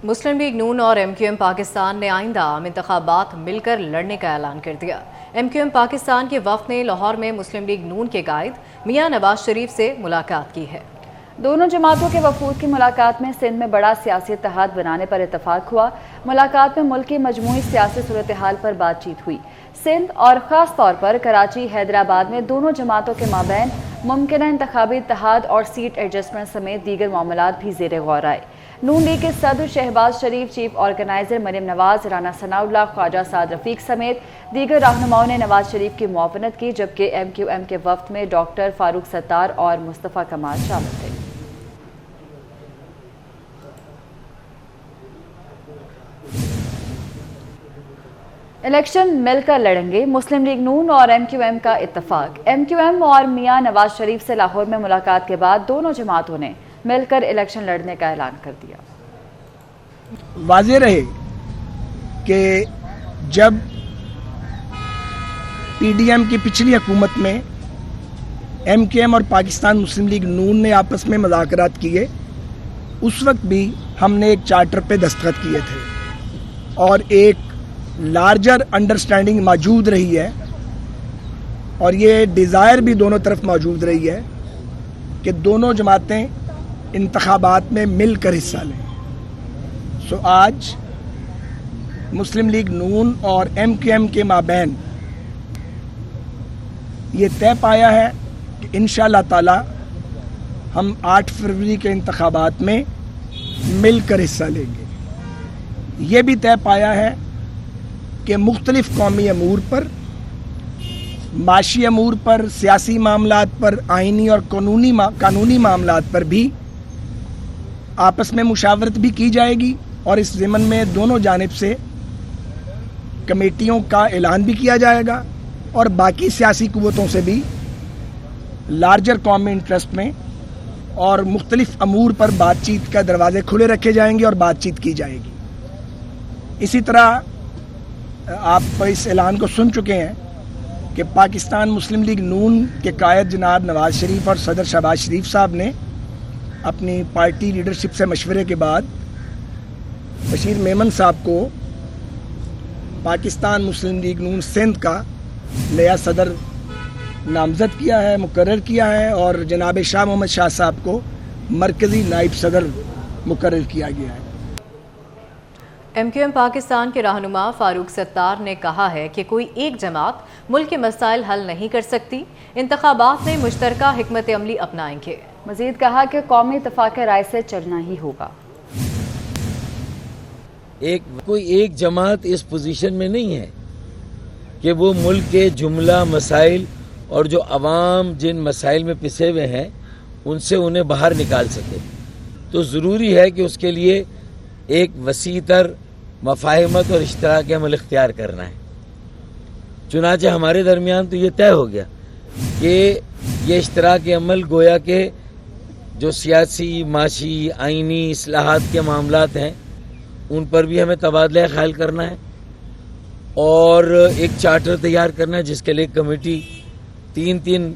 مسلم league نون اور M Q M Pakistan نے آئندہ عام انتخابات مل کر لڑنے کا اعلان کر دیا۔ ایم کیو ایم پاکستان کے وفد نے لاہور میں مسلم لیگ نون کے قائد میاں نواز شریف سے ملاقات کی ہے۔ دونوں جماعتوں کے وفود کی ملاقات میں سندھ میں بڑا سیاسی اتحاد بنانے پر اتفاق ہوا۔ ملاقات میں ملک کی مجموعی سیاسی صورتحال پر بات چیت ہوئی۔ سندھ اور خاص طور پر کراچی، حیدرآباد میں دونوں جماعتوں کے مابین ممکنہ انتخابی اتحاد اور سیٹ ایڈجسٹمنٹ سمیت دیگر معاملات بھی زیر غور آئے۔ نون لیگ کے صدر شہباز شریف، چیف آرگنائزر مریم نواز، رانا ثناء اللہ، خواجہ سعد رفیق سمیت دیگر رہنماؤں نے نواز شریف کی معاونت کی، جبکہ ایم کیو ایم کے وفد میں ڈاکٹر فاروق ستار اور مصطفیٰ کمال شامل تھے۔ الیکشن مل کر لڑیں گے، مسلم لیگ نون اور ایم کیو ایم کا اتفاق۔ ایم کیو ایم اور میاں نواز شریف سے لاہور میں ملاقات کے بعد دونوں جماعتوں نے مل کر الیکشن لڑنے کا اعلان کر دیا۔ واضح رہے کہ جب پی ڈی ایم کی پچھلی حکومت میں ایم کیو ایم اور پاکستان مسلم لیگ نون نے آپس میں مذاکرات کیے، اس وقت بھی ہم نے ایک چارٹر پہ دستخط کیے تھے اور ایک لارجر انڈرسٹینڈنگ موجود رہی ہے، اور یہ ڈیزائر بھی دونوں طرف موجود رہی ہے کہ دونوں جماعتیں انتخابات میں مل کر حصہ لیں۔ سو آج مسلم لیگ نون اور ایم کیو ایم کے مابین یہ طے پایا ہے کہ انشاءاللہ تعالی ہم 8 فروری کے انتخابات میں مل کر حصہ لیں گے۔ یہ بھی طے پایا ہے کہ مختلف قومی امور پر، معاشی امور پر، سیاسی معاملات پر، آئینی اور قانونی معاملات پر بھی آپس میں مشاورت بھی کی جائے گی، اور اس ضمن میں دونوں جانب سے کمیٹیوں کا اعلان بھی کیا جائے گا، اور باقی سیاسی قوتوں سے بھی لارجر قومی انٹرسٹ میں اور مختلف امور پر بات چیت کا دروازے کھلے رکھے جائیں گے اور بات چیت کی جائے گی۔ اسی طرح آپ اس اعلان کو سن چکے ہیں کہ پاکستان مسلم لیگ نون کے قائد جناب نواز شریف اور صدر شہباز شریف صاحب نے اپنی پارٹی لیڈرشپ سے مشورے کے بعد بشیر میمن صاحب کو پاکستان مسلم لیگ نون سندھ کا نیا صدر نامزد کیا ہے، مقرر کیا ہے، اور جناب شاہ محمد شاہ صاحب کو مرکزی نائب صدر مقرر کیا گیا ہے۔ ایم کیو ایم پاکستان کے رہنما فاروق ستار نے کہا ہے کہ کوئی ایک جماعت ملک کے مسائل حل نہیں کر سکتی، انتخابات میں مشترکہ حکمت عملی اپنائیں گے۔ مزید کہا کہ قومی اتفاق رائے سے چلنا ہی ہوگا۔ کوئی ایک جماعت اس پوزیشن میں نہیں ہے کہ وہ ملک کے جملہ مسائل اور جو عوام جن مسائل میں پسے ہوئے ہیں ان سے انہیں باہر نکال سکے، تو ضروری ہے کہ اس کے لیے ایک وسیع تر مفاہمت اور اشتراک عمل اختیار کرنا ہے۔ چنانچہ ہمارے درمیان تو یہ طے ہو گیا کہ یہ اشتراک عمل گویا کہ جو سیاسی، معاشی، آئینی اصلاحات کے معاملات ہیں ان پر بھی ہمیں تبادلہ خیال کرنا ہے، اور ایک چارٹر تیار کرنا ہے جس کے لیے کمیٹی 3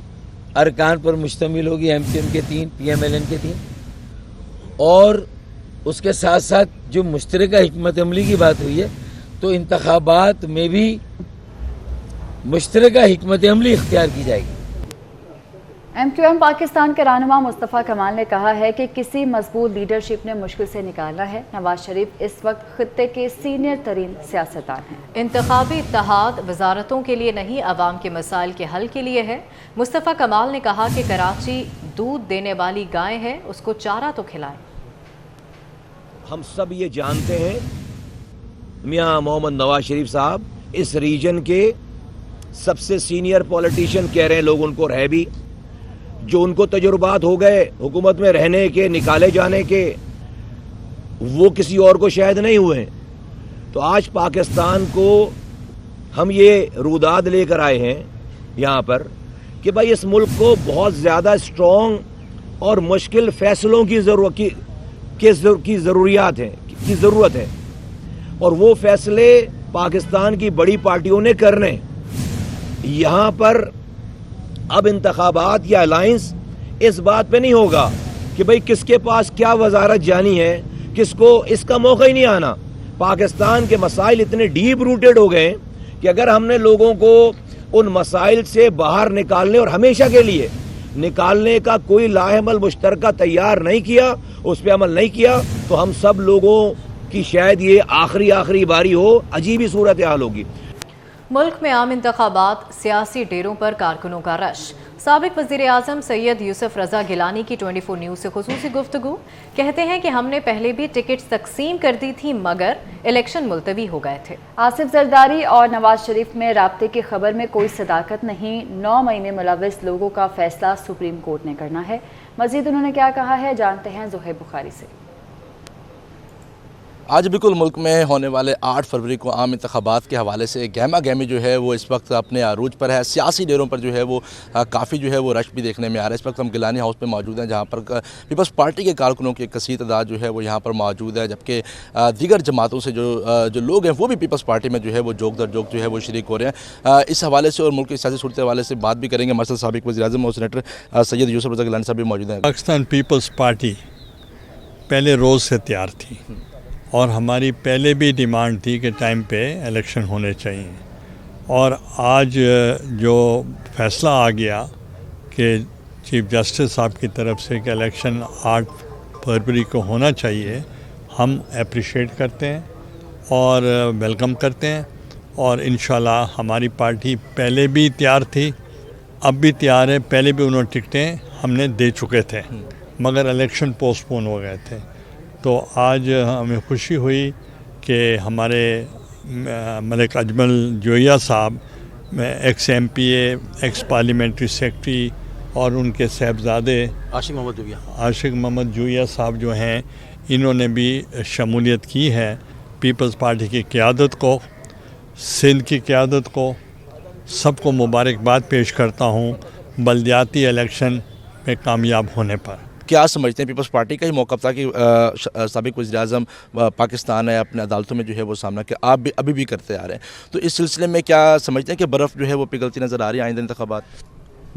ارکان پر مشتمل ہوگی، ایم کیو ایم کے 3، پی ایم ایل این کے 3، اور اس کے ساتھ ساتھ جو مشترکہ حکمت عملی کی بات ہوئی ہے تو انتخابات میں بھی مشترکہ حکمت عملی اختیار کی جائے گی۔ ایم کیو ایم پاکستان کے رہنما مصطفیٰ کمال نے کہا ہے کہ کسی مضبوط لیڈرشپ نے مشکل سے نکالنا ہے۔ نواز شریف اس وقت خطے کے سینئر ترین سیاستدان ہیں۔ انتخابی اتحاد وزارتوں کے لیے نہیں، عوام کے مسائل کے حل کے لیے ہے۔ مصطفیٰ کمال نے کہا کہ کراچی دودھ دینے والی گائے ہے، اس کو چارہ تو کھلائیں۔ ہم سب یہ جانتے ہیں میاں محمد نواز شریف صاحب اس ریجن کے سب سے سینئر پولیٹیشین کہہ رہے ہیں لوگ ان کو، رہے بھی، جو ان کو تجربات ہو گئے حکومت میں رہنے کے، نکالے جانے کے، وہ کسی اور کو شاید نہیں ہوئے۔ تو آج پاکستان کو ہم یہ روداد لے کر آئے ہیں یہاں پر کہ بھائی اس ملک کو بہت زیادہ اسٹرانگ اور مشکل فیصلوں کی ضرورت ہے، اور وہ فیصلے پاکستان کی بڑی پارٹیوں نے کرنے۔ یہاں پر اب انتخابات یا الائنس اس بات پہ نہیں ہوگا کہ بھئی کس کے پاس کیا وزارت جانی ہے، کس کو اس کا موقع ہی نہیں آنا. پاکستان کے مسائل اتنے ڈیپ روٹڈ ہو گئے کہ اگر ہم نے لوگوں کو ان مسائل سے باہر نکالنے اور ہمیشہ کے لیے نکالنے کا کوئی لاحمل مشترکہ تیار نہیں کیا, اس پہ عمل نہیں کیا, تو ہم سب لوگوں کی شاید یہ آخری باری ہو, عجیب ہی صورتحال ہوگی. ملک میں عام انتخابات, سیاسی ڈیروں پر کارکنوں کا رش. سابق وزیر اعظم سید یوسف رضا گیلانی کی 24 نیوز سے خصوصی گفتگو. کہتے ہیں کہ ہم نے پہلے بھی ٹکٹس تقسیم کر دی تھی مگر الیکشن ملتوی ہو گئے تھے. آصف زرداری اور نواز شریف میں رابطے کی خبر میں کوئی صداقت نہیں. 9 مئی میں ملوث لوگوں کا فیصلہ سپریم کورٹ نے کرنا ہے. مزید انہوں نے کیا کہا ہے, جانتے ہیں زہیب بخاری سے. آج بالکل ملک میں ہونے والے 8 فروری کو عام انتخابات کے حوالے سے گہما گہمی جو ہے وہ اس وقت اپنے عروج پر ہے. سیاسی ڈیروں پر جو ہے وہ کافی جو ہے وہ رش بھی دیکھنے میں آ رہا ہے. اس وقت ہم گیلانی ہاؤس پہ موجود ہیں جہاں پر پیپلز پارٹی کے کارکنوں کی ایک کثیر تعداد جو ہے وہ یہاں پر موجود ہے, جبکہ دیگر جماعتوں سے جو لوگ ہیں وہ بھی پیپلز پارٹی میں جو ہے وہ جوک در جوک جو ہے وہ شریک ہو رہے ہیں. اس حوالے سے اور ملک کی سیاسی صورت حوالے سے بات بھی کریں گے. ہمارے ساتھ سابق وزیر اعظم اور سینیٹر سید یوسف رضا گیلانی صاحب بھی موجود ہیں. پاکستان پیپلز پارٹی پہلے روز سے تیار تھی اور ہماری پہلے بھی ڈیمانڈ تھی کہ ٹائم پہ الیکشن ہونے چاہیے, اور آج جو فیصلہ آ گیا کہ چیف جسٹس صاحب کی طرف سے کہ الیکشن 8 فروری کو ہونا چاہیے, ہم اپریشیٹ کرتے ہیں اور ویلکم کرتے ہیں. اور انشاءاللہ ہماری پارٹی پہلے بھی تیار تھی, اب بھی تیار ہے. پہلے بھی انہوں نے ٹکٹیں ہم نے دے چکے تھے مگر الیکشن پوسٹ پون ہو گئے تھے. تو آج ہمیں خوشی ہوئی کہ ہمارے ملک اجمل جوئیہ صاحب, ایکس ایم پی اے, ایکس پارلیمنٹری سیکرٹری, اور ان کے صاحبزادے عاشق محمد جوئیہ صاحب جو ہیں, انہوں نے بھی شمولیت کی ہے. پیپلز پارٹی کی قیادت کو, سندھ کی قیادت کو, سب کو مبارکباد پیش کرتا ہوں بلدیاتی الیکشن میں کامیاب ہونے پر. کیا سمجھتے ہیں پیپلز پارٹی کا ہی موقف تھا کہ سابق وزیر اعظم پاکستان ہے اپنے عدالتوں میں جو ہے وہ سامنا کہ آپ بھی ابھی بھی کرتے آ رہے ہیں, تو اس سلسلے میں کیا سمجھتے ہیں کہ برف جو ہے وہ پگھلتی نظر آ رہی ہے آئندہ انتخابات؟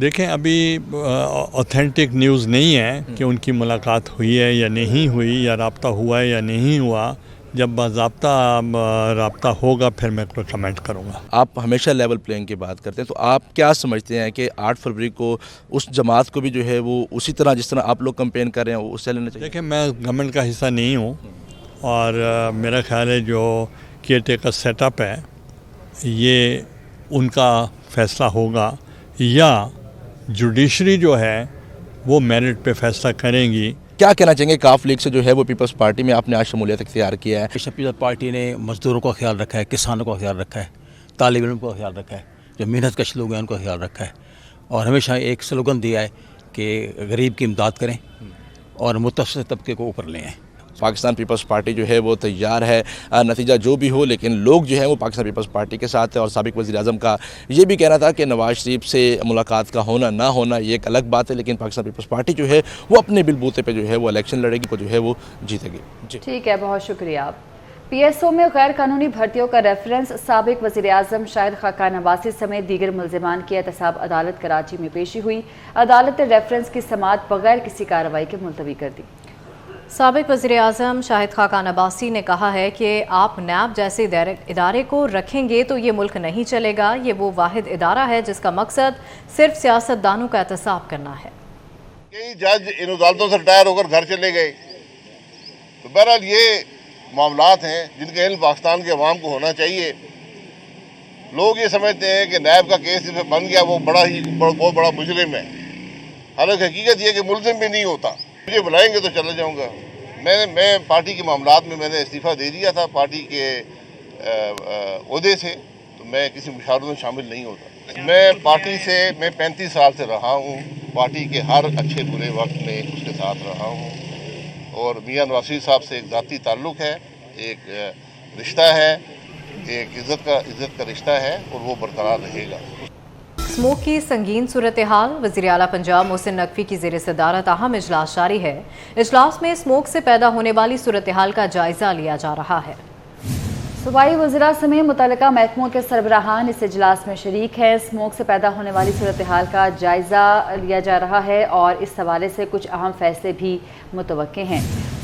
دیکھیں, ابھی اوتھینٹک نیوز نہیں ہے کہ ان کی ملاقات ہوئی ہے یا نہیں ہوئی, یا رابطہ ہوا ہے یا نہیں ہوا. جب باضابطہ رابطہ ہوگا پھر میں کوئی کمنٹ کروں گا. آپ ہمیشہ لیول پلینگ کی بات کرتے ہیں, تو آپ کیا سمجھتے ہیں کہ 8 فروری کو اس جماعت کو بھی جو ہے وہ اسی طرح جس طرح آپ لوگ کمپین کر رہے ہیں اس سے لینا چاہیے؟ دیکھیں, میں گورنمنٹ کا حصہ نہیں ہوں, اور میرا خیال ہے جو کیئر ٹیکر سیٹ اپ ہے یہ ان کا فیصلہ ہوگا, یا جوڈیشری جو ہے وہ میرٹ پہ فیصلہ کریں گی. کیا کہنا چاہیں گے کاف لیگ سے جو ہے وہ پیپلز پارٹی میں آپ نے آج شمولیت اختیار کیا ہے؟ پیپلز پارٹی نے مزدوروں کا خیال رکھا ہے, کسانوں کا خیال رکھا ہے, طالب علم کا خیال رکھا ہے, جو محنت کش لوگ ہیں ان کا خیال رکھا ہے, اور ہمیشہ ایک سلوگن دیا ہے کہ غریب کی امداد کریں اور متوسط طبقے کو اوپر لے آئیں. پاکستان پیپلز پارٹی جو ہے وہ تیار ہے, نتیجہ جو بھی ہو, لیکن لوگ جو ہیں وہ پاکستان پیپلز پارٹی کے ساتھ ہے. اور سابق وزیر اعظم کا یہ بھی کہنا تھا کہ نواز شریف سے ملاقات کا ہونا نہ ہونا یہ ایک الگ بات ہے, لیکن پاکستان پیپلز پارٹی جو ہے وہ اپنے بل بوتے پہ جو ہے وہ الیکشن لڑے گی, کو جو ہے وہ جیتے گی. ٹھیک ہے, بہت شکریہ. پی ایس او میں غیر قانونی بھرتیوں کا ریفرنس. سابق وزیر اعظم شاہد خاقان عباسی سمیت دیگر ملزمان کی احتساب عدالت کراچی میں پیشی ہوئی. عدالت نے ریفرنس کی سماعت بغیر کسی کارروائی کے ملتوی کر دی. سابق وزیر اعظم شاہد خاقان عباسی نے کہا ہے کہ آپ نیب جیسے ادارے کو رکھیں گے تو یہ ملک نہیں چلے گا. یہ وہ واحد ادارہ ہے جس کا مقصد صرف سیاستدانوں کا احتساب کرنا ہے. کئی جج ان عدالتوں سے ریٹائر ہو کر گھر چلے گئے, تو بہرحال یہ معاملات ہیں جن کا علم پاکستان کے عوام کو ہونا چاہیے. لوگ یہ سمجھتے ہیں کہ نیب کا کیس جس میں بن گیا وہ بہت بڑا مجرم ہے, حالانکہ حقیقت یہ کہ ملزم بھی نہیں ہوتا. مجھے بلائیں گے تو چلا جاؤں گا. میں پارٹی کے معاملات میں نے استعفیٰ دے دیا تھا پارٹی کے عہدے سے, تو میں کسی مشاورت میں شامل نہیں ہوتا. میں پارٹی سے 35 سال سے رہا ہوں, پارٹی کے ہر اچھے برے وقت میں اس کے ساتھ رہا ہوں, اور میاں نواز شریف صاحب سے ایک ذاتی تعلق ہے, ایک رشتہ ہے, ایک عزت کا رشتہ ہے, اور وہ برقرار رہے گا. اسموک کی سنگین صورتحال. وزیر اعلیٰ پنجاب محسن نقوی کی زیر صدارت اہم اجلاس جاری ہے. اجلاس میں اسموک سے پیدا ہونے والی صورتحال کا جائزہ لیا جا رہا ہے. صوبائی وزراء سمیت متعلقہ محکموں کے سربراہان اس اجلاس میں شریک ہیں. اسموک سے پیدا ہونے والی صورتحال کا جائزہ لیا جا رہا ہے اور اس حوالے سے کچھ اہم فیصلے بھی متوقع ہیں.